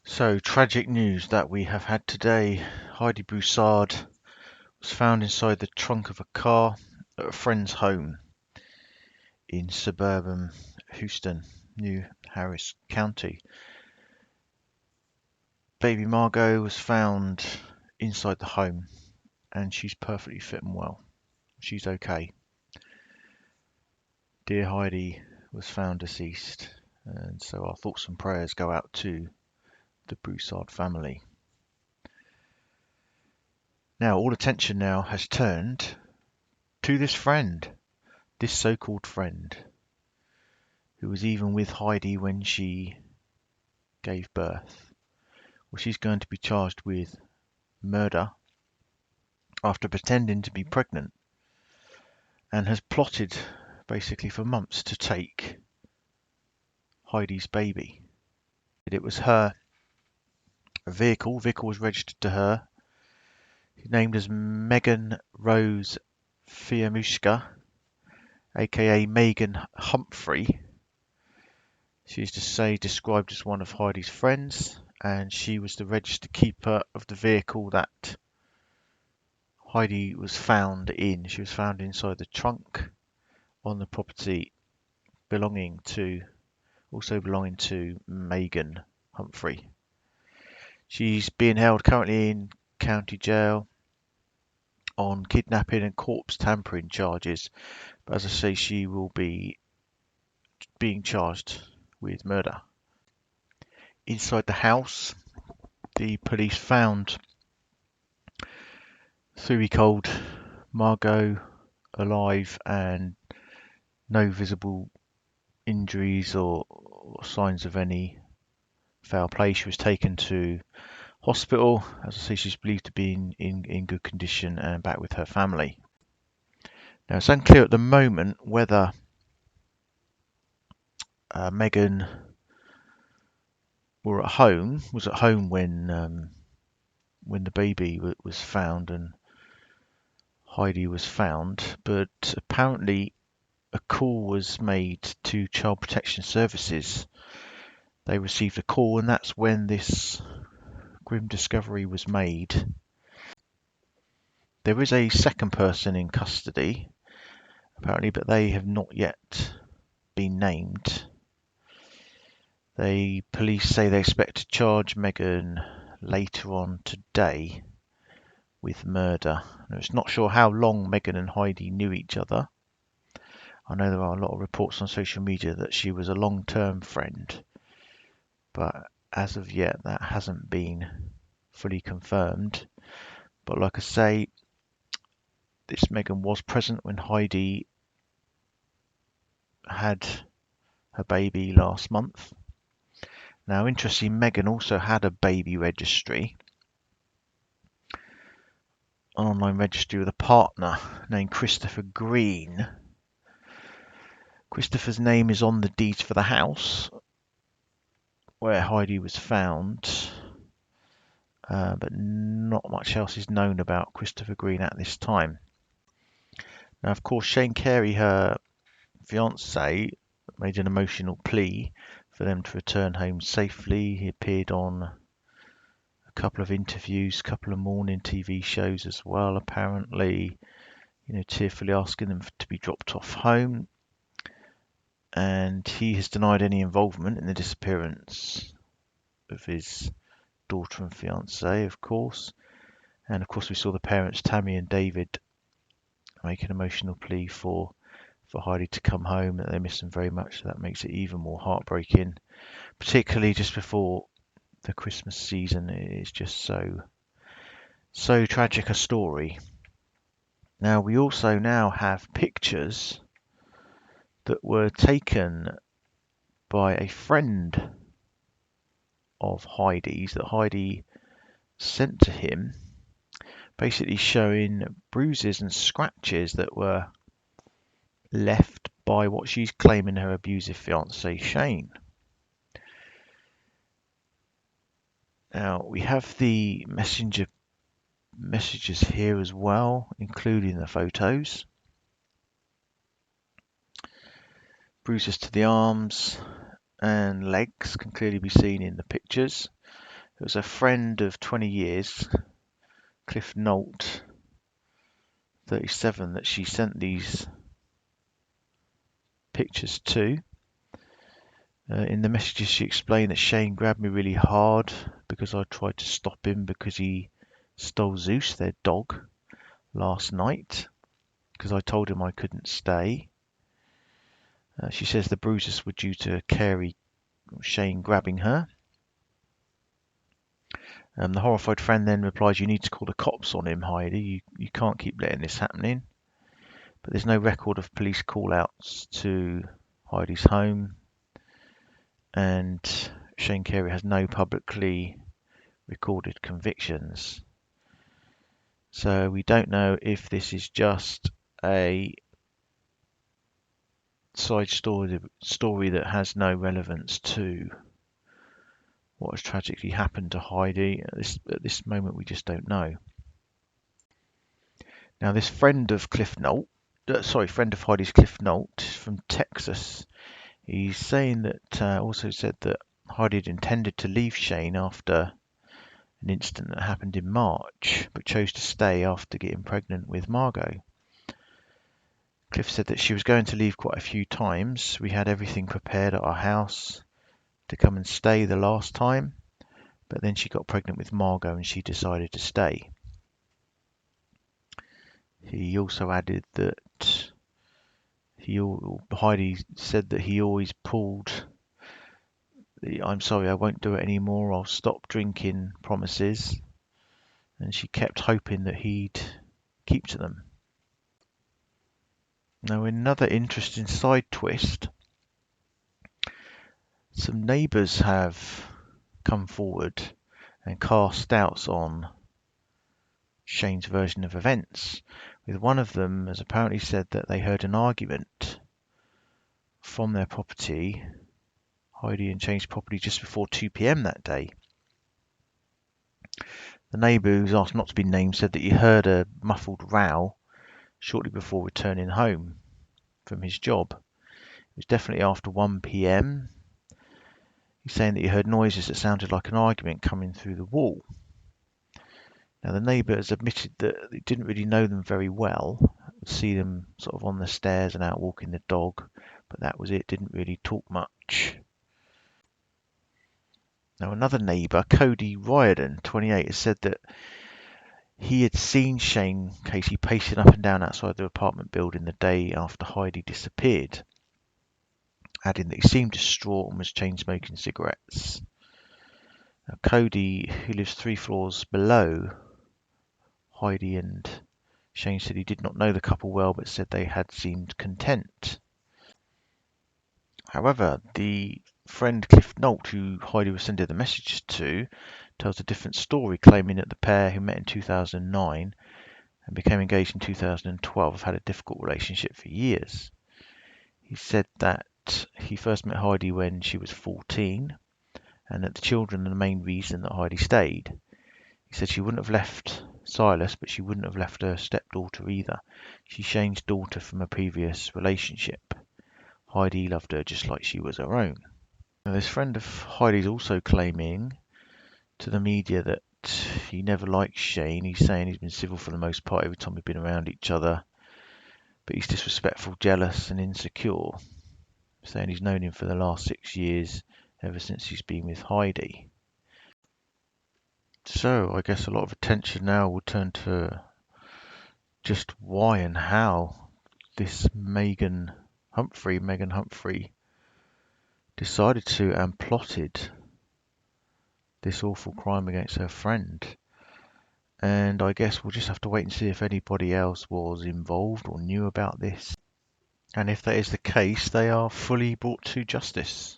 So, tragic news that we have had today. Heidi Broussard was found inside the trunk of a car at a friend's home in suburban Houston, New Harris County. Baby Margo was found inside the home and she's perfectly fit and well. She's okay. Dear Heidi was found deceased, and so our thoughts and prayers go out to the Broussard family. Now, all attention now has turned to this friend, this so-called friend, who was even with Heidi when she gave birth. Well, she's going to be charged with murder after pretending to be pregnant and has plotted basically for months to take Heidi's baby. It was her vehicle was registered to her, named as Megan Rose Fieramusca, aka Maygen Humphrey. She is to say described as one of Heidi's friends, and she was the registered keeper of the vehicle that Heidi was found in. She was found inside the trunk on the property also belonging to Maygen Humphrey. She's being held currently in county jail on kidnapping and corpse tampering charges. But as I say, she will be being charged with murder. Inside the house, the police found 3-week-old Margo alive and no visible injuries or signs of any foul play. She was taken to hospital. As I say, she's believed to be in good condition and back with her family. Now, it's unclear at the moment whether Megan was at home when the baby was found and Heidi was found, but apparently a call was made to Child Protection Services. They received a call, and that's when this grim discovery was made. There is a second person in custody, apparently, but they have not yet been named. The police say they expect to charge Megan later on today with murder. Now, it's not sure how long Megan and Heidi knew each other. I know there are a lot of reports on social media that she was a long-term friend, but as of yet that hasn't been fully confirmed. But like I say, this Megan was present when Heidi had her baby last month. Now, interestingly, Megan also had a baby registry, an online registry with a partner named Christopher Green. Christopher's name is on the deeds for the house where Heidi was found, but not much else is known about Christopher Green at this time. Now, of course, Shane Carey, her fiance, made an emotional plea for them to return home safely. He appeared on a couple of interviews, a couple of morning TV shows as well, apparently, tearfully asking them to be dropped off home. And he has denied any involvement in the disappearance of his daughter and fiance, of course. And of course, we saw the parents, Tammy and David, make an emotional plea for Heidi to come home, that they miss him very much. So that makes it even more heartbreaking, particularly just before the Christmas season. It is just so tragic a story. Now, we also now have pictures that were taken by a friend of Heidi's that Heidi sent to him, basically showing bruises and scratches that were left by what she's claiming her abusive fiance Shane. Now, we have the messages here as well, including the photos. Bruises to the arms and legs can clearly be seen in the pictures. It was a friend of 20 years, Cliff Nolt, 37, that she sent these pictures to. In the messages, she explained that Shane grabbed me really hard because I tried to stop him because he stole Zeus, their dog, last night, because I told him I couldn't stay. She says the bruises were due to Shane grabbing her. The horrified friend then replies, "You need to call the cops on him, Heidi. You can't keep letting this happening." But there's no record of police call-outs to Heidi's home, and Shane Carey has no publicly recorded convictions. So we don't know if this is just a side story that has no relevance to what has tragically happened to Heidi. At this moment, we just don't know. Now, this friend of friend of Heidi's, Cliff Nolt, from Texas, he's saying that also said that Heidi had intended to leave Shane after an incident that happened in March, but chose to stay after getting pregnant with Margo. Cliff said that she was going to leave quite a few times. We had everything prepared at our house to come and stay the last time, but then she got pregnant with Margo and she decided to stay. He also added that Heidi said that he always pulled the "I'm sorry, I won't do it anymore, I'll stop drinking" promises, and she kept hoping that he'd keep to them. Now, another interesting side twist, some neighbours have come forward and cast doubts on Shane's version of events, with one of them has apparently said that they heard an argument from their property, Heidi and Shane's property, just before 2 p.m. that day. The neighbour, who's asked not to be named, said that he heard a muffled row shortly before returning home from his job. It was definitely after 1 p.m. He's saying that he heard noises that sounded like an argument coming through the wall. Now, the neighbour has admitted that he didn't really know them very well, would see them sort of on the stairs and out walking the dog, but that was it, didn't really talk much. Now, another neighbour, Cody Riordan, 28, has said that he had seen Shane Casey pacing up and down outside the apartment building the day after Heidi disappeared, adding that he seemed distraught and was chain smoking cigarettes. Now, Cody, who lives 3 floors below Heidi and Shane, said he did not know the couple well, but said they had seemed content. However, the friend Cliff Nolt, who Heidi was sending the messages to, tells a different story, claiming that the pair, who met in 2009 and became engaged in 2012, have had a difficult relationship for years. He said that he first met Heidi when she was 14, and that the children are the main reason that Heidi stayed. He said she wouldn't have left Silas, but she wouldn't have left her stepdaughter either. She's Shane's daughter from a previous relationship. Heidi loved her just like she was her own. Now, this friend of Heidi's also claiming to the media that he never liked Shane. He's saying he's been civil for the most part every time we've been around each other, but he's disrespectful, jealous and insecure, saying he's known him for the last 6 years, ever since he's been with Heidi. So I guess a lot of attention now will turn to just why and how this Maygen Humphrey decided to and plotted this awful crime against her friend. And I guess we'll just have to wait and see if anybody else was involved or knew about this. And if that is the case, they are fully brought to justice.